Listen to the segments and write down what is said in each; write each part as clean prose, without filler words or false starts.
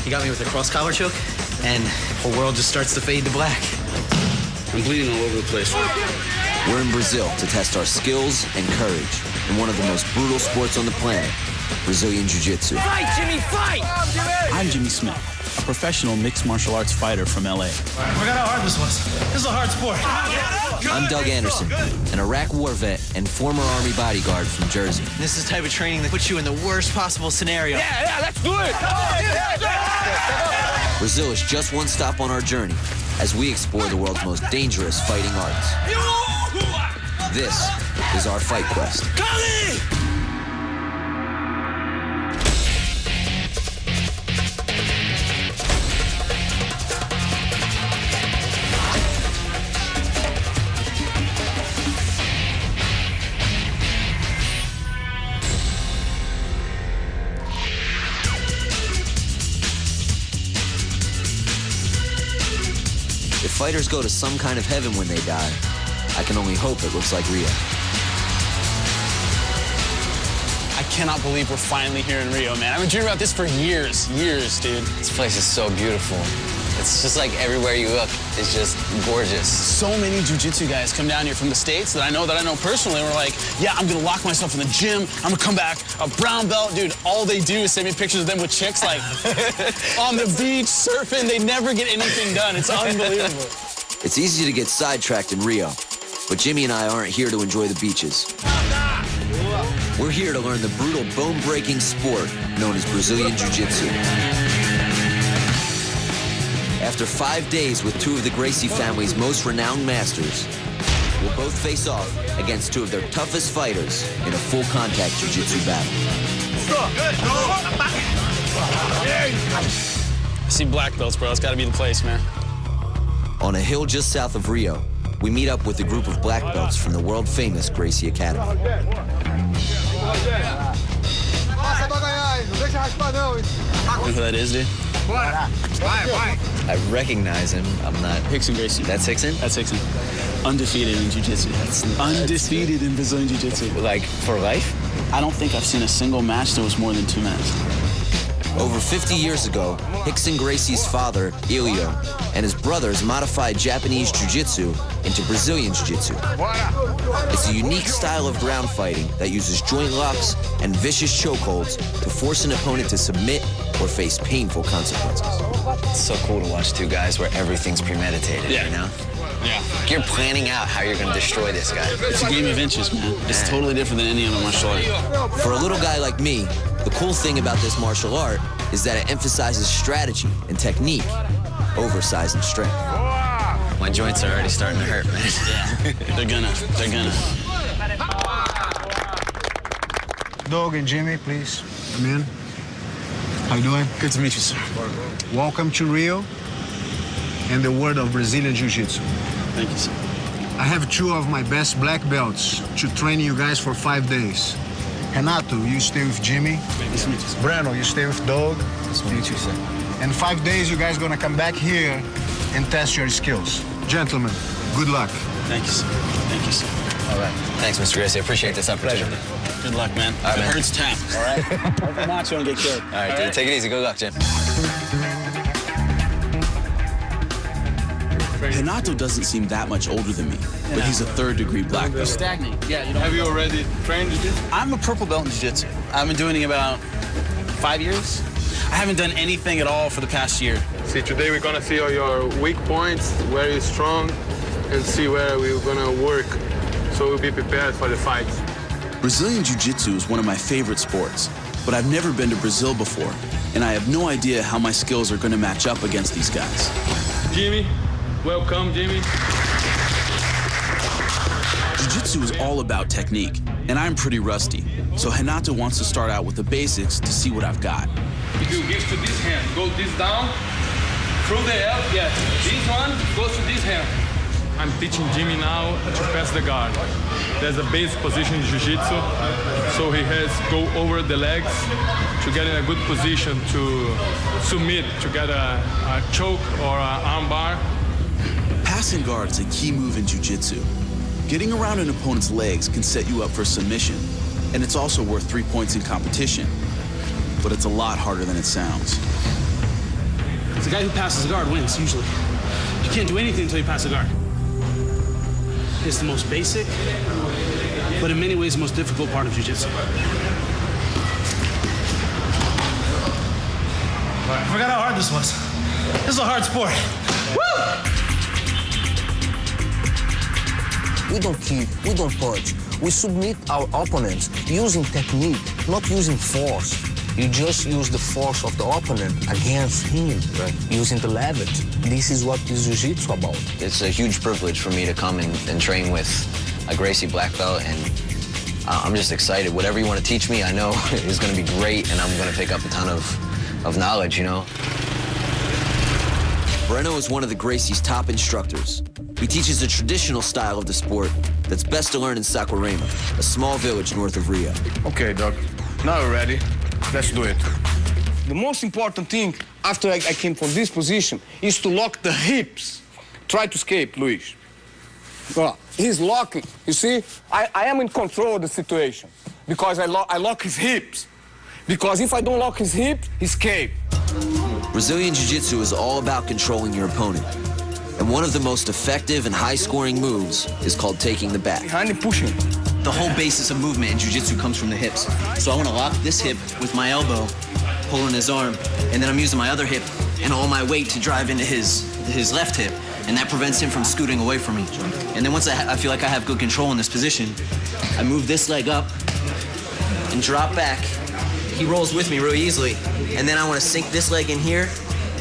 He got me with a cross collar choke, and the whole world just starts to fade to black. I'm bleeding all over the place. We're in Brazil to test our skills and courage in one of the most brutal sports on the planet, Brazilian Jiu-Jitsu. Fight, Jimmy, fight! I'm Jimmy Smith, a professional mixed martial arts fighter from LA. I forgot how hard this was. This is a hard sport. I'm Doug Anderson, an Iraq war vet and former Army bodyguard from Jersey. This is the type of training that puts you in the worst possible scenario. Yeah, let's do it! Brazil is just one stop on our journey as we explore the world's most dangerous fighting arts. This is our Fight Quest. If fighters go to some kind of heaven when they die, I can only hope it looks like Rio. I cannot believe we're finally here in Rio, man. I've been dreaming about this for years, dude. This place is so beautiful. It's just like everywhere you look, it's just gorgeous. So many jiu-jitsu guys come down here from the States that I know personally, and we're like, yeah, I'm gonna lock myself in the gym, I'm gonna come back a brown belt. Dude, all they do is send me pictures of them with chicks, like, on the beach, surfing. They never get anything done. It's unbelievable. It's easy to get sidetracked in Rio, but Jimmy and I aren't here to enjoy the beaches. We're here to learn the brutal, bone-breaking sport known as Brazilian Jiu-Jitsu. After 5 days with two of the Gracie family's most renowned masters, we'll both face off against two of their toughest fighters in a full-contact Jiu-Jitsu battle. I see black belts, bro. It's gotta be the place, man. On a hill just south of Rio, we meet up with a group of black belts from the world-famous Gracie Academy. You know who that is, dude? I recognize him. I'm not. Hickson Gracie. That's Hickson? That's Hickson. Undefeated in jiu-jitsu. Undefeated in Brazilian jiu-jitsu. Like, for life? I don't think I've seen a single match that was more than 2 minutes. Over 50 years ago, Hickson Gracie's father, Ilio, and his brothers modified Japanese Jiu-Jitsu into Brazilian Jiu-Jitsu. It's a unique style of ground fighting that uses joint locks and vicious chokeholds to force an opponent to submit or face painful consequences. It's so cool to watch two guys where everything's premeditated, you know? Yeah. You're planning out how you're gonna destroy this guy. It's a game of inches, man. It's totally different than any other martial art. For a little guy like me, the cool thing about this martial art is that it emphasizes strategy and technique over size and strength. My joints are already starting to hurt, man. Yeah, they're gonna. Doug and Jimmy, please come in. How you doing? Good to meet you, sir. Welcome to Rio and the world of Brazilian Jiu-Jitsu. Thank you, sir. I have two of my best black belts to train you guys for 5 days. Renato, you stay with Jimmy. Nice to meet you, sir. Breno, you stay with Doug. Nice to meet you, sir. In 5 days, you guys gonna come back here and test your skills. Gentlemen, good luck. Thank you, sir. Thank you, sir. All right. Thanks, Mr. Gracie. I appreciate this opportunity. Good luck, man. All right, it man. hurts tap, all right? Hope I'm not, you don't get killed. All right, dude. Take it easy. Good luck, Jim. Renato doesn't seem that much older than me, but he's a third-degree black belt. Stagnant. Yeah, you know. Have you already trained jiu-jitsu? I'm a purple belt in jiu-jitsu. I've been doing it about 5 years. I haven't done anything at all for the past year. See, today we're gonna see all your weak points, where you're strong, and see where we're gonna work. So we'll be prepared for the fight. Brazilian Jiu-Jitsu is one of my favorite sports, but I've never been to Brazil before, and I have no idea how my skills are gonna match up against these guys. Jimmy, welcome, Jimmy. Jiu-Jitsu is all about technique, and I'm pretty rusty, so Renato wants to start out with the basics to see what I've got. If you give to this hand, go this down, through the up, yes. This one goes to this hand. I'm teaching Jimmy now to pass the guard. There's a base position in Jiu-Jitsu, so he has to go over the legs to get in a good position to submit, to get a choke or an arm bar. Passing guard is a key move in Jiu-Jitsu. Getting around an opponent's legs can set you up for submission, and it's also worth 3 points in competition, but it's a lot harder than it sounds. the guy who passes the guard wins, usually. You can't do anything until you pass the guard. It's the most basic, but in many ways the most difficult part of jiu-jitsu. I forgot how hard this was. This is a hard sport. Woo! We don't kick, we don't punch. We submit our opponents using technique, not using force. You just use the force of the opponent against him, right? Using the leverage. This is what is jiu-jitsu about. It's a huge privilege for me to come and train with a Gracie black belt, and I'm just excited. Whatever you want to teach me, I know is going to be great, and I'm going to pick up a ton of knowledge, you know? Breno is one of the Gracie's top instructors. He teaches the traditional style of the sport that's best to learn in Saquarema, a small village north of Rio. Okay, Doc. Now you're ready. Let's do it. The most important thing after I came from this position is to lock the hips. Try to escape, Luis. Well, he's locking. You see, I am in control of the situation because I lock his hips. Because if I don't lock his hips, he escapes. Brazilian Jiu-Jitsu is all about controlling your opponent. And one of the most effective and high-scoring moves is called taking the back. Behind and pushing. The whole basis of movement in jiu-jitsu comes from the hips. So I want to lock this hip with my elbow, pulling his arm, and then I'm using my other hip and all my weight to drive into his left hip, and that prevents him from scooting away from me. And then once I feel like I have good control in this position, I move this leg up and drop back. He rolls with me really easily, and then I want to sink this leg in here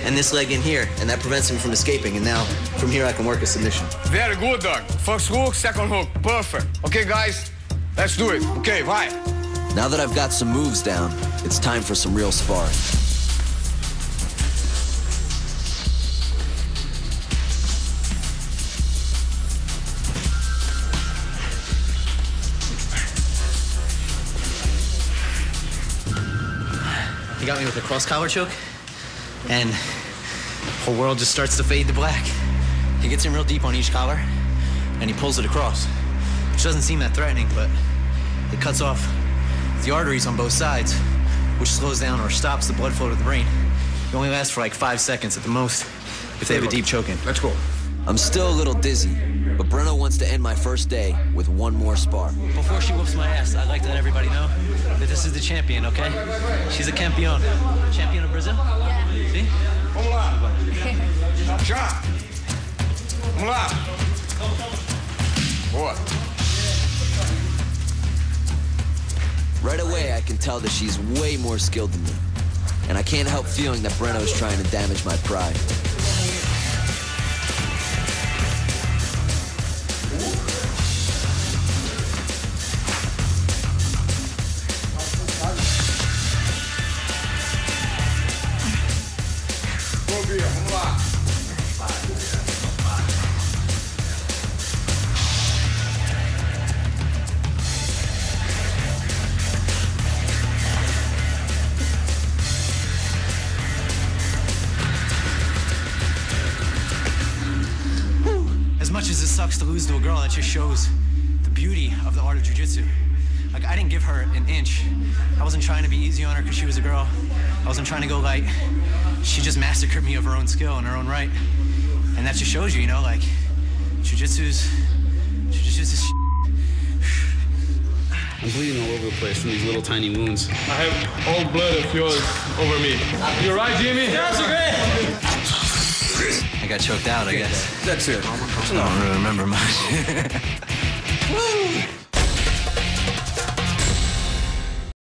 and this leg in here, and that prevents him from escaping. And now, from here, I can work a submission. Very good, Doc. First hook, second hook. Perfect. Okay, guys, let's do it. Okay, vai. Now that I've got some moves down, it's time for some real sparring. He got me with a cross collar choke, and the whole world just starts to fade to black. He gets in real deep on each collar, and he pulls it across, which doesn't seem that threatening, but it cuts off the arteries on both sides, which slows down or stops the blood flow to the brain. It only lasts for like 5 seconds at the most if they have a deep choke in. Let's go. I'm still a little dizzy, but Breno wants to end my first day with one more spar. Before she whoops my ass, I'd like to let everybody know that this is the champion, okay? She's a campeón. Champion of Brazil? Yeah. See? Vamos lá. Já. Vamos lá. Boa. Right away, I can tell that she's way more skilled than me. And I can't help feeling that Breno's trying to damage my pride. Vamos lá. As much as it sucks to lose to a girl, that just shows the beauty of the art of jiu-jitsu. Like, I didn't give her an inch. I wasn't trying to be easy on her because she was a girl. I wasn't trying to go light. She just massacred me of her own skill and her own right. And that just shows you, you know, like, jiu-jitsu's I'm bleeding all over the place from these little tiny wounds. I have all blood of yours over me. You right, Jimmy? Yes, I got choked out, I guess. That's it. I don't really remember much.